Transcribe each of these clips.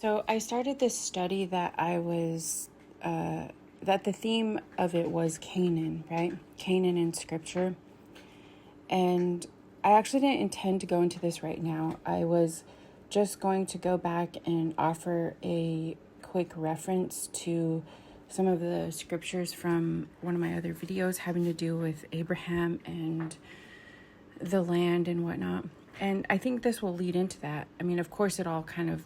So I started this study that that the theme of it was Canaan, right? Canaan in scripture. And I actually didn't intend to go into this right now. I was just going to go back and offer a quick reference to some of the scriptures from one of my other videos having to do with Abraham and the land and whatnot. And I think this will lead into that. I mean, of course, it all kind of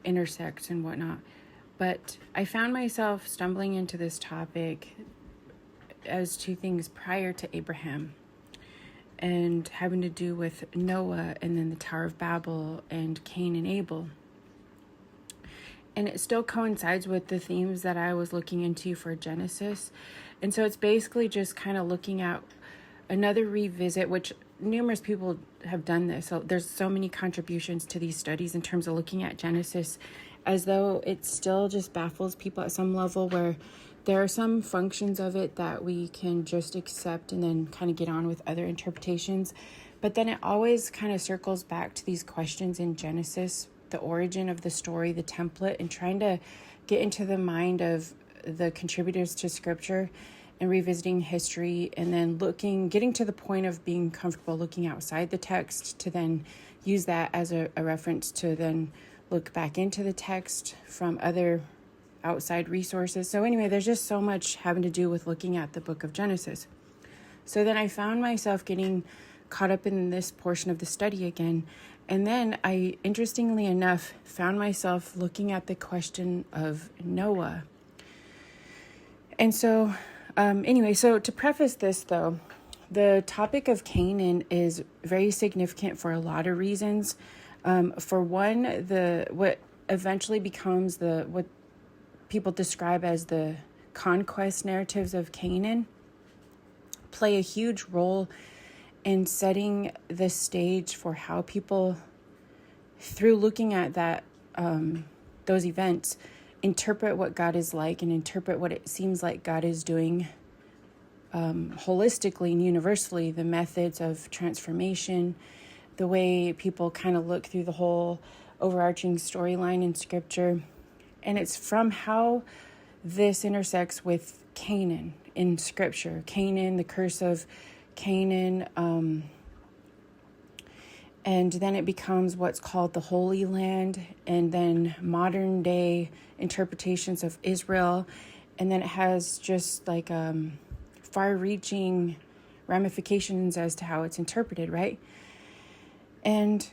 intersects and whatnot. But I found myself stumbling into this topic as to things prior to Abraham and having to do with Noah and then the Tower of Babel and Cain and Abel. And it still coincides with the themes that I was looking into for Genesis. And so it's basically just kind of looking at another revisit, which numerous people have done this. So there's so many contributions to these studies in terms of looking at Genesis, as though it still just baffles people at some level, where there are some functions of it that we can just accept and then kind of get on with other interpretations. But then it always kind of circles back to these questions in Genesis, the origin of the story, the template, and trying to get into the mind of the contributors to scripture and revisiting history, and then getting to the point of being comfortable looking outside the text to then use that as a reference to then look back into the text from other outside resources. So anyway, there's just so much having to do with looking at the book of Genesis. So then I found myself getting caught up in this portion of the study again. And then I, interestingly enough, found myself looking at the question of Noah. And so so to preface this, though, the topic of Canaan is very significant for a lot of reasons. For one, what eventually becomes what people describe as the conquest narratives of Canaan play a huge role in setting the stage for how people, through looking at those events, interpret what God is like and interpret what it seems like God is doing holistically and universally, the methods of transformation, the way people kind of look through the whole overarching storyline in scripture. And it's from how this intersects with Canaan in scripture. Canaan, the curse of Canaan, and then it becomes what's called the Holy Land, and then modern day interpretations of Israel. And then it has just like far-reaching ramifications as to how it's interpreted, right? And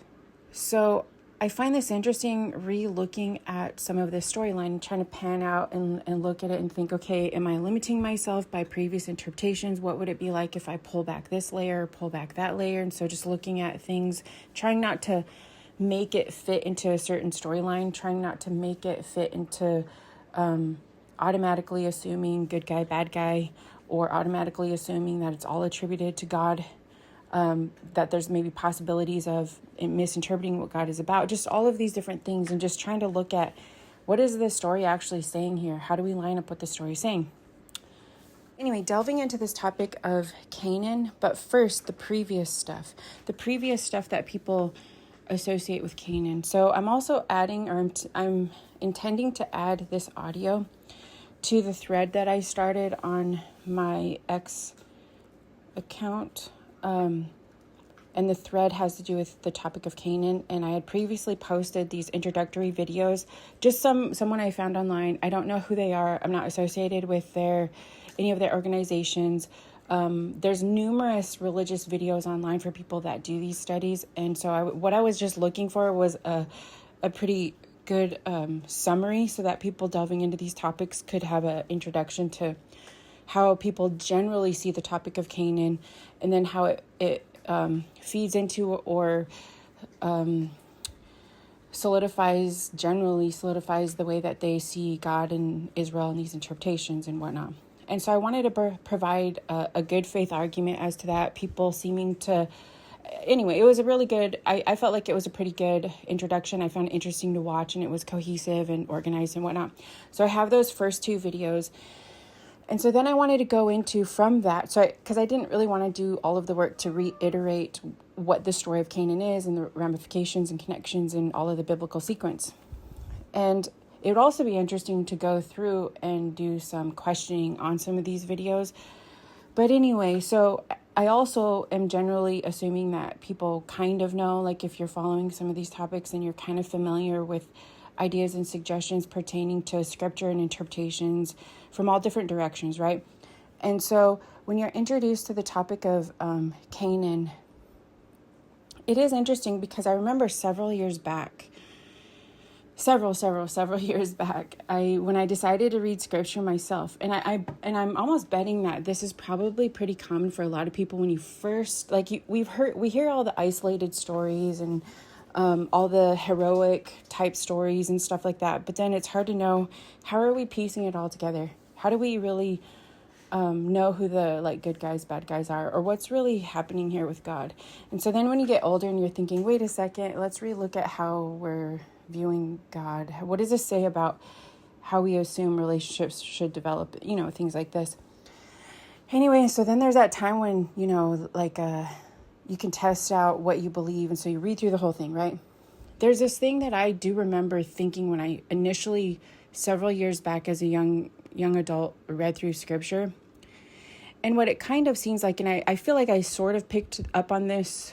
so I find this interesting, re-looking at some of this storyline and trying to pan out and look at it and think, okay, am I limiting myself by previous interpretations? What would it be like if I pull back this layer, pull back that layer? And so just looking at things, trying not to make it fit into a certain storyline, trying not to make it fit into automatically assuming good guy, bad guy, or automatically assuming that it's all attributed to God. That there's maybe possibilities of misinterpreting what God is about, just all of these different things, and just trying to look at what is the story actually saying here? How do we line up what the story is saying? Anyway, delving into this topic of Canaan, but first the previous stuff that people associate with Canaan. So I'm also adding, I'm intending to add this audio to the thread that I started on my X account. And the thread has to do with the topic of Canaan. And I had previously posted these introductory videos, just someone I found online. I don't know who they are. I'm not associated with any of their organizations. There's numerous religious videos online for people that do these studies. And so what I was just looking for was a pretty good summary, so that people delving into these topics could have an introduction to how people generally see the topic of Canaan, and then how it feeds into or solidifies the way that they see God and Israel in these interpretations and whatnot. And so I wanted to provide a good faith argument as to that. People seeming to... Anyway, it was a really good... I felt like it was a pretty good introduction. I found it interesting to watch, and it was cohesive and organized and whatnot. So I have those first two videos. And so then I wanted to go into from that, because I didn't really want to do all of the work to reiterate what the story of Canaan is and the ramifications and connections and all of the biblical sequence. And it would also be interesting to go through and do some questioning on some of these videos. But anyway, so I also am generally assuming that people kind of know, like if you're following some of these topics and you're kind of familiar with ideas and suggestions pertaining to scripture and interpretations from all different directions, right? And so when you're introduced to the topic of Canaan, it is interesting because I remember several years back, several years back, when I decided to read scripture myself, and I'm almost betting that this is probably pretty common for a lot of people when you first, we hear all the isolated stories and all the heroic type stories and stuff like that, but then it's hard to know, how are we piecing it all together? How do we really know who the good guys, bad guys are, or what's really happening here with God? And so then when you get older and you're thinking, wait a second, let's relook at how we're viewing God. What does this say about how we assume relationships should develop? Things like this. Anyway, so then there's that time when, you can test out what you believe. And so you read through the whole thing, right? There's this thing that I do remember thinking when I initially, several years back as a young adult, read through scripture. And what it kind of seems like, and I feel like I sort of picked up on this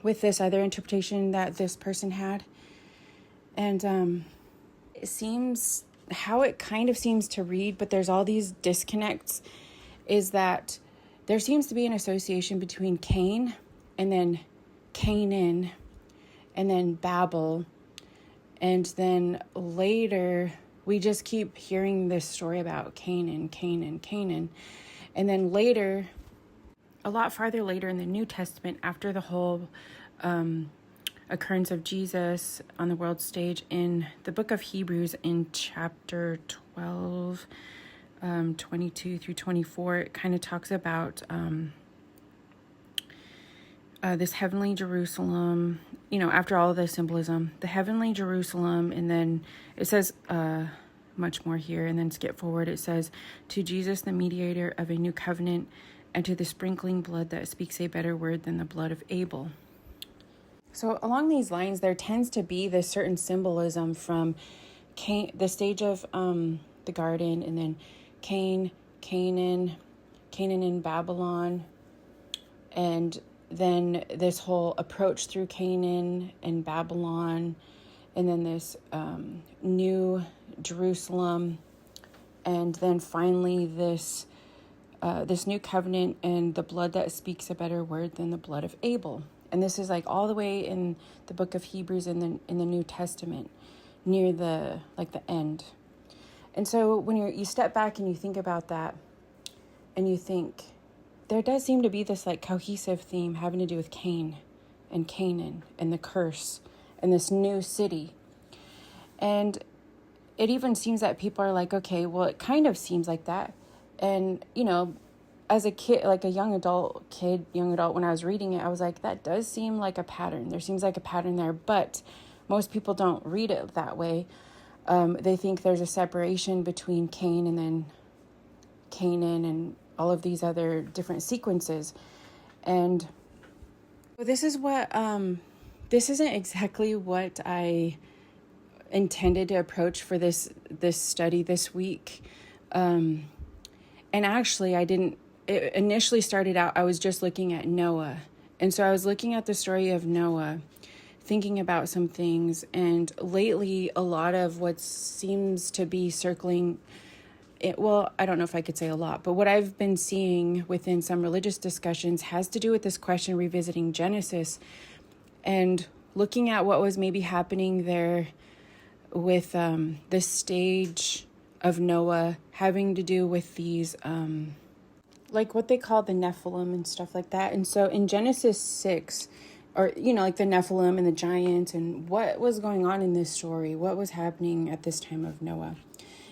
with this other interpretation that this person had. And it seems, how it kind of seems to read, but there's all these disconnects, is that there seems to be an association between Cain and then Canaan and then Babel. And then later, we just keep hearing this story about Canaan. And then later, a lot farther later in the New Testament, after the whole occurrence of Jesus on the world stage, in the book of Hebrews in chapter 12, 22 through 24, it kind of talks about this heavenly Jerusalem, after all of the symbolism, the heavenly Jerusalem. And then it says much more here, and then skip forward. It says, to Jesus, the mediator of a new covenant, and to the sprinkling blood that speaks a better word than the blood of Abel. So along these lines, there tends to be this certain symbolism from the stage of the garden, and then Canaan in Babylon, and then this whole approach through Canaan and Babylon, and then this new Jerusalem, and then finally this new covenant and the blood that speaks a better word than the blood of Abel. And this is all the way in the book of Hebrews in the New Testament, near the end. And so when you step back and you think about that, and you think, there does seem to be this cohesive theme having to do with Cain and Canaan and the curse and this new city. And it even seems that people are like, okay, well, it kind of seems like that. And, as a kid, a young adult, when I was reading it, I was like, that does seem like a pattern. There seems like a pattern there, but most people don't read it that way. They think there's a separation between Cain and then Canaan and all of these other different sequences. And this isn't exactly what I intended to approach for this study this week. And actually, it initially started out, I was just looking at Noah. And so I was looking at the story of Noah, thinking about some things. And lately, a lot of what seems to be circling, I don't know if I could say a lot, but what I've been seeing within some religious discussions has to do with this question, revisiting Genesis and looking at what was maybe happening there with this stage of Noah, having to do with these what they call the Nephilim and stuff like that. And so in Genesis 6, or the Nephilim and the giants, and what was going on in this story, what was happening at this time of Noah.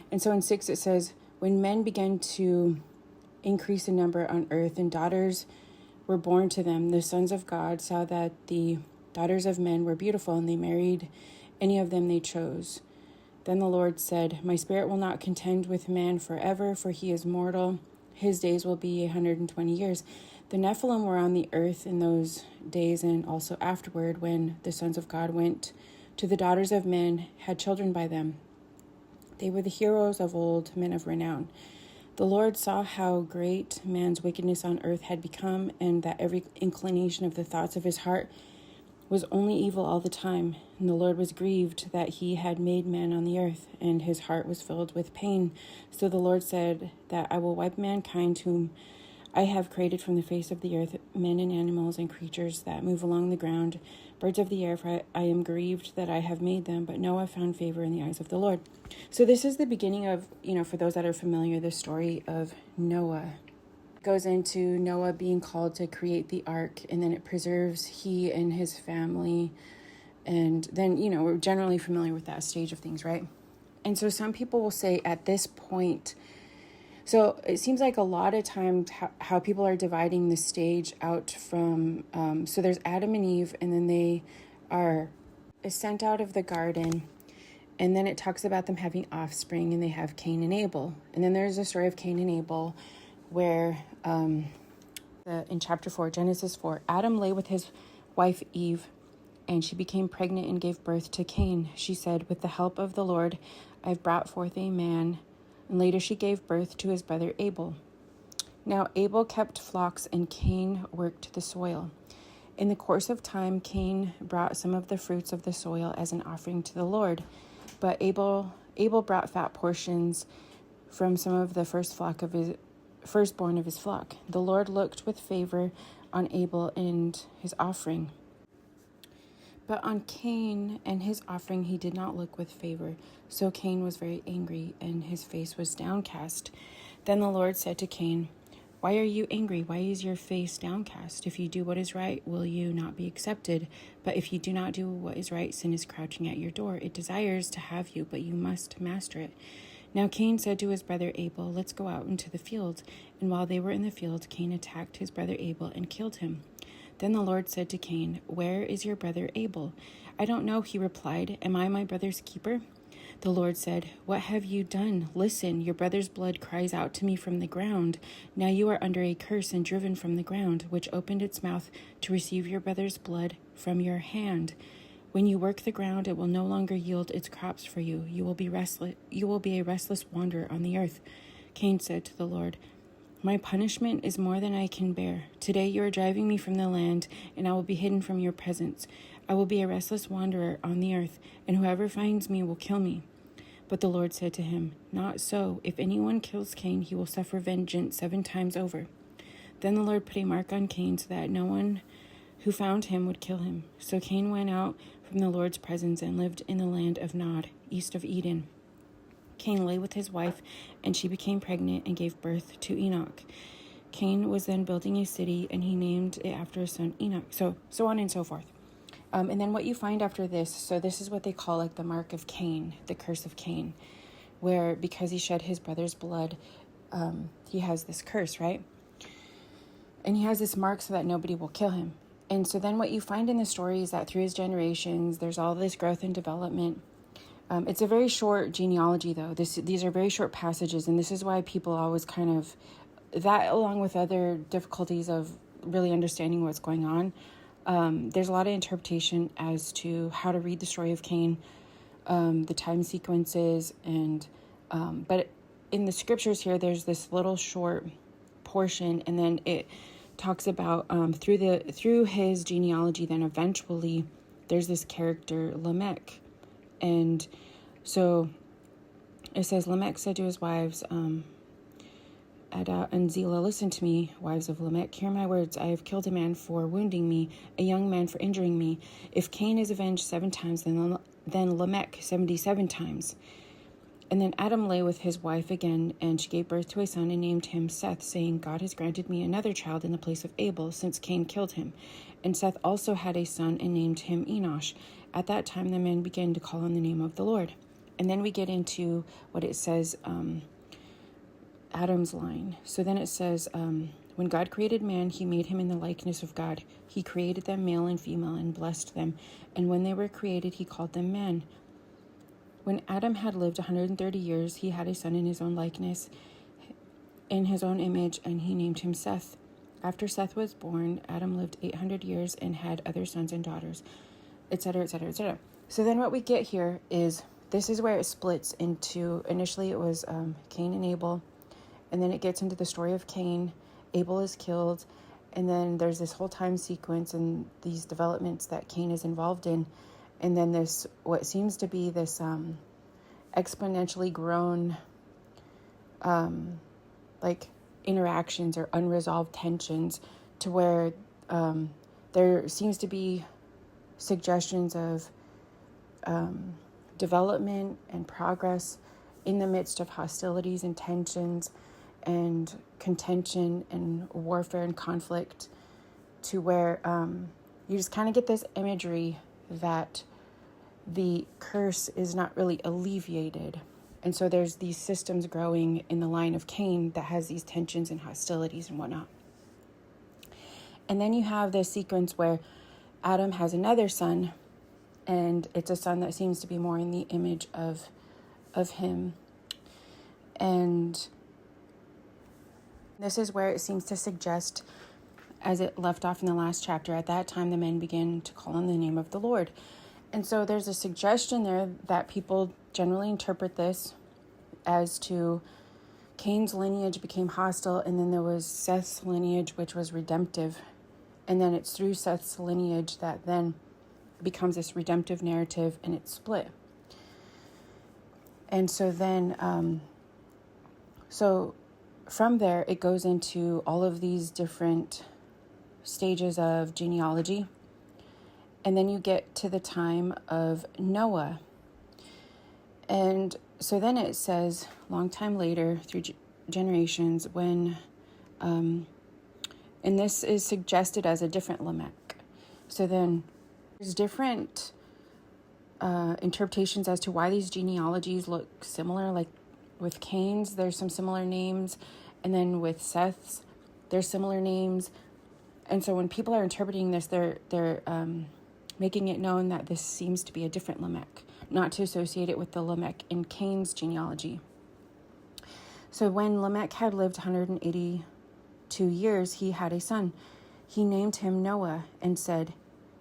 And so in 6 it says, when men began to increase in number on earth and daughters were born to them, the sons of God saw that the daughters of men were beautiful, and they married any of them they chose. Then the Lord said, my spirit will not contend with man forever, for he is mortal. His days will be 120 years. The Nephilim were on the earth in those days, and also afterward, when the sons of God went to the daughters of men, had children by them. They were the heroes of old, men of renown. The Lord saw how great man's wickedness on earth had become, and that every inclination of the thoughts of his heart was only evil all the time. And the Lord was grieved that he had made man on the earth, and his heart was filled with pain. So the Lord said that I will wipe mankind whom I have created from the face of the earth, men and animals and creatures that move along the ground, birds of the air, for I am grieved that I have made them. But Noah found favor in the eyes of the Lord. So this is the beginning of, for those that are familiar, the story of Noah. It goes into Noah being called to create the ark, and then it preserves he and his family. And then, we're generally familiar with that stage of things, right? And so some people will say at this point, so it seems like a lot of times how people are dividing the stage out from, so there's Adam and Eve, and then they are sent out of the garden, and then it talks about them having offspring, and they have Cain and Abel. And then there's a story of Cain and Abel where in chapter 4, Genesis 4, Adam lay with his wife Eve, and she became pregnant and gave birth to Cain. She said, with the help of the Lord, I've brought forth a man. And later she gave birth to his brother Abel. Now Abel kept flocks and Cain worked the soil. In the course of time, Cain brought some of the fruits of the soil as an offering to the Lord. But Abel brought fat portions from some of the firstborn of his flock. The Lord looked with favor on Abel and his offering. But on Cain and his offering he did not look with favor. So Cain was very angry, and his face was downcast. Then the Lord said to Cain, why are you angry? Why is your face downcast? If you do what is right, will you not be accepted? But if you do not do what is right, sin is crouching at your door. It desires to have you, but you must master it. Now Cain said to his brother Abel, let's go out into the field. And while they were in the field, Cain attacked his brother Abel and killed him. Then the Lord said to Cain, where is your brother Abel? I don't know, he replied. Am I my brother's keeper? The Lord said, what have you done? Listen, your brother's blood cries out to me from the ground. Now you are under a curse and driven from the ground, which opened its mouth to receive your brother's blood from your hand. When you work the ground, it will no longer yield its crops for you. You will be a restless wanderer on the earth. Cain said to the Lord, my punishment is more than I can bear. Today you are driving me from the land, and I will be hidden from your presence. I will be a restless wanderer on the earth, and whoever finds me will kill me. But the Lord said to him, not so. If anyone kills Cain, he will suffer vengeance 7 times over. Then the Lord put a mark on Cain so that no one who found him would kill him. So Cain went out from the Lord's presence and lived in the land of Nod, east of Eden. Cain lay with his wife, and she became pregnant and gave birth to Enoch. Cain was then building a city, and he named it after his son Enoch. So on and so forth. And then what you find after this, so this is what they call like the mark of Cain, the curse of Cain, where because he shed his brother's blood, he has this curse, right? And he has this mark so that nobody will kill him. And so then what you find in the story is that through his generations, there's all this growth and development. It's a very short genealogy, though. These are very short passages, and this is why people always kind of, that along with other difficulties of really understanding what's going on, there's a lot of interpretation as to how to read the story of Cain, the time sequences, and but in the scriptures here, there's this little short portion, and then it talks about through his genealogy. Then eventually, there's this character Lamech, and so it says Lamech said to his wives, Ada and Zillah, listen to me, wives of Lamech, hear my words. I have killed a man for wounding me, a young man for injuring me. If Cain is avenged 7 times, then Lamech 77 times. And then Adam lay with his wife again, and she gave birth to a son and named him Seth, saying, God has granted me another child in the place of Abel, since Cain killed him. And Seth also had a son and named him Enosh. At that time, the men began to call on the name of the Lord. And then we get into what it says, Adam's line. So then it says, when God created man, he made him in the likeness of God. He created them male and female and blessed them. And when they were created, he called them man. When Adam had lived 130 years, he had a son in his own likeness, in his own image, and he named him Seth. After Seth was born, Adam lived 800 years and had other sons and daughters, etc., etc., etc. So then what we get here is, this is where it splits into, initially it was Cain and Abel, and then it gets into the story of Cain. Abel is killed, and then there's this whole time sequence and these developments that Cain is involved in, and then this, what seems to be this exponentially grown like interactions or unresolved tensions, to where there seems to be suggestions of development and progress in the midst of hostilities and tensions and contention and warfare and conflict, to where you just kind of get this imagery that the curse is not really alleviated. And so there's these systems growing in the line of Cain that has these tensions and hostilities and whatnot. And then you have this sequence where Adam has another son, and it's a son that seems to be more in the image of him. And this is where it seems to suggest, as it left off in the last chapter, at that time the men began to call on the name of the Lord. And so there's a suggestion there that people generally interpret this as to Cain's lineage became hostile, and then there was Seth's lineage, which was redemptive. And then it's through Seth's lineage that then becomes this redemptive narrative, and it's split. And so then, so from there, it goes into all of these different stages of genealogy. And then you get to the time of Noah. And so then it says, long time later, through generations, when, and this is suggested as a different Lamech. So then there's different interpretations as to why these genealogies look similar. Like with Cain's, there's some similar names. And then with Seth's, there's similar names. And so when people are interpreting this, they're making it known that this seems to be a different Lamech, not to associate it with the Lamech in Cain's genealogy. So when Lamech had lived 182 years, he had a son. He named him Noah and said,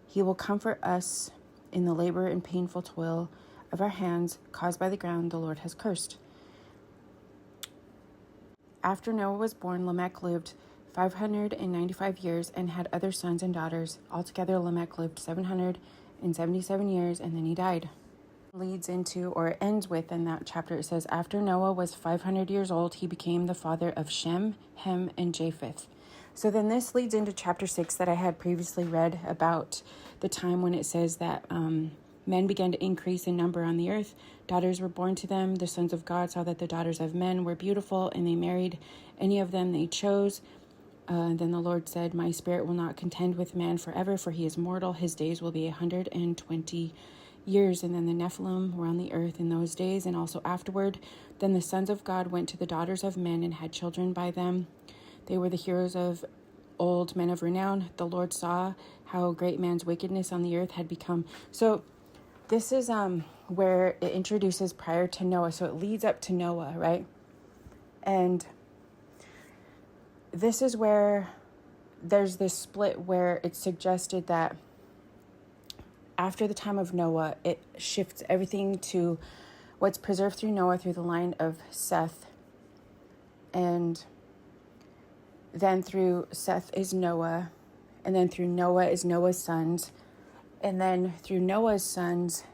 "He will comfort us in the labor and painful toil of our hands caused by the ground the Lord has cursed." After Noah was born, Lamech lived 595 years and had other sons and daughters. Altogether, Lamech lived 777 years, and then he died. Leads into, or ends with, in that chapter, it says, after Noah was 500 years old, he became the father of Shem, Ham, and Japheth. So then this leads into chapter 6 that I had previously read about the time when it says that men began to increase in number on the earth. Daughters were born to them. The sons of God saw that the daughters of men were beautiful, and they married any of them they chose. Then the Lord said, "My spirit will not contend with man forever, for he is mortal. His days will be 120 years." And then the Nephilim were on the earth in those days, and also afterward. Then the sons of God went to the daughters of men and had children by them. They were the heroes of old, men of renown. The Lord saw how great man's wickedness on the earth had become. So this is where it introduces prior to Noah. So it leads up to Noah, right? And this is where there's this split where it's suggested that after the time of Noah, it shifts everything to what's preserved through Noah through the line of Seth. And then through Seth is Noah. And then through Noah is Noah's sons. And then through Noah's sons,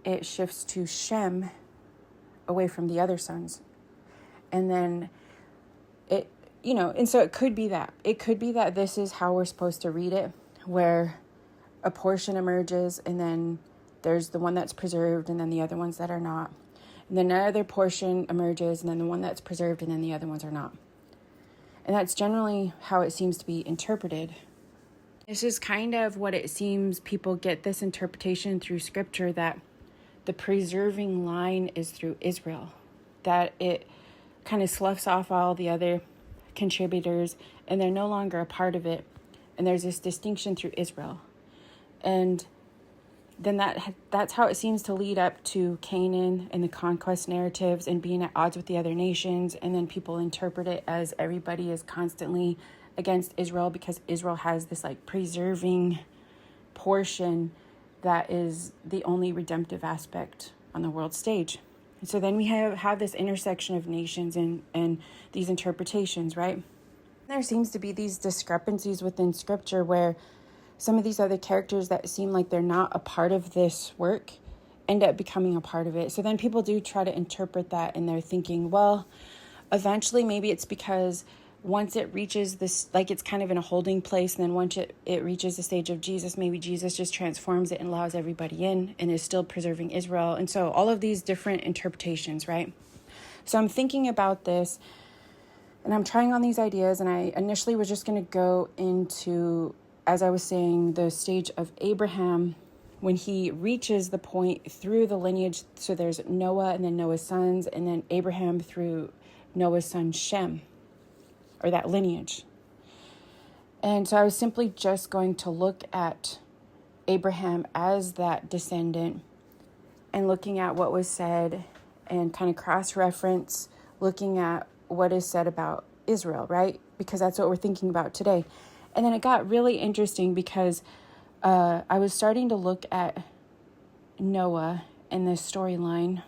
it shifts to Shem away from the other sons. And then it, and so it could be that. It could be that this is how we're supposed to read it, where a portion emerges and then there's the one that's preserved and then the other ones that are not. And then another portion emerges and then the one that's preserved and then the other ones are not. And that's generally how it seems to be interpreted. This is kind of what it seems people get this interpretation through scripture, that the preserving line is through Israel, that it kind of sloughs off all the other contributors and they're no longer a part of it. And there's this distinction through Israel. And then that's how it seems to lead up to Canaan and the conquest narratives and being at odds with the other nations. And then people interpret it as everybody is constantly against Israel because Israel has this like preserving portion that is the only redemptive aspect on the world stage. And so then we have this intersection of nations and these interpretations, right? There seems to be these discrepancies within scripture where some of these other characters that seem like they're not a part of this work end up becoming a part of it. So then people do try to interpret that, and they're thinking, well, eventually maybe it's because once it reaches this, like it's kind of in a holding place, and then once it reaches the stage of Jesus, maybe Jesus just transforms it and allows everybody in and is still preserving Israel. And so all of these different interpretations, right? So I'm thinking about this, and I'm trying on these ideas, and I initially was just going to go into, as I was saying, the stage of Abraham when he reaches the point through the lineage. So there's Noah and then Noah's sons, and then Abraham through Noah's son Shem, or that lineage. And so I was simply just going to look at Abraham as that descendant and looking at what was said and kind of cross-reference, looking at what is said about Israel, right? Because that's what we're thinking about today. And then it got really interesting because I was starting to look at Noah and this storyline